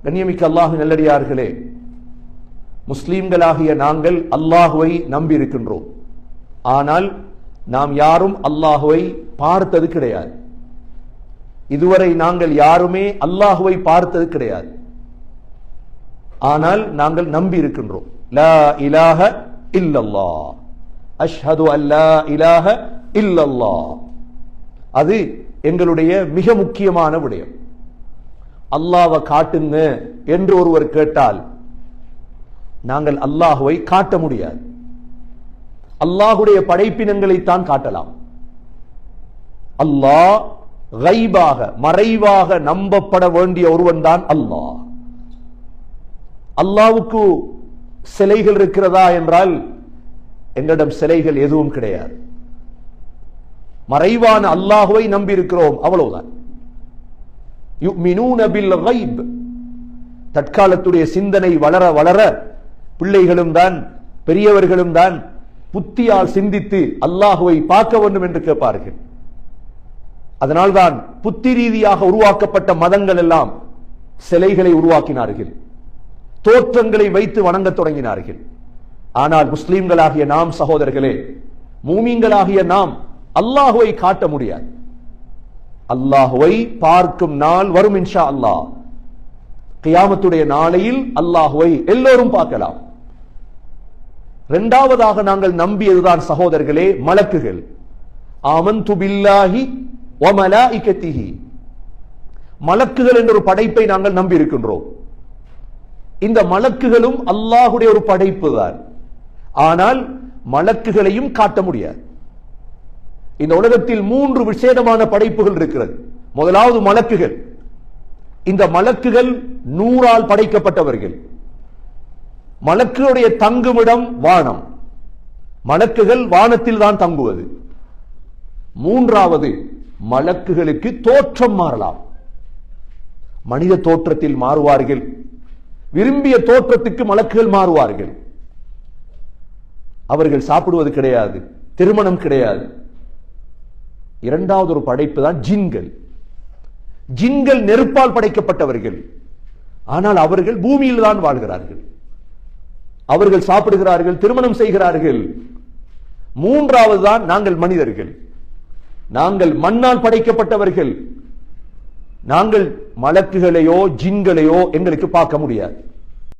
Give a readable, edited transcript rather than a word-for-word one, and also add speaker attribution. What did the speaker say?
Speaker 1: கண்ணியமிக்க அல்லாஹ்வின் நல்லடியார்களே, முஸ்லிம்களாகிய நாங்கள் அல்லாஹுவை நம்பி இருக்கின்றோம். ஆனால் நாம் யாரும் அல்லாஹுவை பார்த்தது கிடையாது. இதுவரை நாங்கள் யாருமே அல்லாஹுவை பார்த்தது கிடையாது. ஆனால் நாங்கள் நம்பி இருக்கின்றோம். லா இலாஹ இல்லல்லாஹ், அஷ்ஹது அல்லா இலாஹ இல்லல்லாஹ். அது எங்களுடைய மிக முக்கியமான விடயம். அல்லாஹ்வை காட்டுங்க என்று ஒருவர் கேட்டால் நாங்கள் அல்லாஹுவை காட்ட முடியாது. அல்லாஹுடைய படைப்பினங்களை தான் காட்டலாம். அல்லாஹ் கைபாக, மறைவாக நம்பப்பட வேண்டிய ஒருவன் தான் அல்லாஹ். அல்லாஹ்வுக்கு சிலைகள் இருக்கிறதா என்றால் எங்களிடம் சிலைகள் எதுவும் கிடையாது. மறைவான அல்லாஹுவை நம்பி இருக்கிறோம், அவ்வளவுதான். யுமினூன பில் கைப். தற்காலத்துடைய சிந்தனை வளர வளர பிள்ளைகளும் தான் பெரியவர்களும் தான் புத்தியால் சிந்தித்து அல்லாஹுவை பார்க்க வேண்டும் என்று கேட்பார்கள். அதனால்தான் புத்தி ரீதியாக உருவாக்கப்பட்ட மதங்கள் எல்லாம் சிலைகளை உருவாக்கினார்கள், தோற்றங்களை வைத்து வணங்க தொடங்கினார்கள். ஆனால் முஸ்லிம்களாகிய நாம் சகோதரர்களே, மூமின்களாகிய நாம் அல்லாஹுவை காட்ட முடியாது. அல்லாஹுவை பார்க்கும் நாள் வரும் இன்ஷா அல்லாஹ். கியாமத்துடைய நாளையில் அல்லாஹுவை எல்லோரும் பார்க்கலாம். இரண்டாவதாக நாங்கள் நம்பியதுதான் சகோதரர்களே மலக்குகள். ஆமன்து பில்லாஹி வ மலாயிகத்திஹி. மலக்குகள் என்ற ஒரு படைப்பை நாங்கள் நம்பி இருக்கின்றோம். இந்த மலக்குகளும் அல்லாஹுடைய ஒரு படைப்பு தான். ஆனால் மலக்குகளையும் காட்ட முடியாது. இந்த உலகத்தில் 3 விசேடமான படைப்புகள் இருக்கிறது. முதலாவது மலக்குகள். இந்த மலக்குகள் 100ஆல் படைக்கப்பட்டவர்கள். மலக்குடைய தங்குமிடம் வானம். மலக்குகள் வானத்தில் தான் தங்குவது. மூன்றாவது, மலக்குகளுக்கு தோற்றம் மாறலாம். மனித தோற்றத்தில் மாறுவார்கள், விரும்பிய தோற்றத்துக்கு மலக்குகள் மாறுவார்கள். அவர்கள் சாப்பிடுவது கிடையாது, திருமணம் கிடையாது. இரண்டாவது ஒரு படைப்பு தான் ஜின்கள். ஜின்கள் நெருப்பால் படைக்கப்பட்டவர்கள். ஆனால் அவர்கள் பூமியில் தான் வாழ்கிறார்கள். அவர்கள் சாப்பிடுகிறார்கள், திருமணம் செய்கிறார்கள். மூன்றாவது தான் நாங்கள் மனிதர்கள். நாங்கள் மண்ணால் படைக்கப்பட்டவர்கள். நாங்கள் மலக்குகளையோ ஜின்களையோ எங்களுக்கு பார்க்க முடியாது.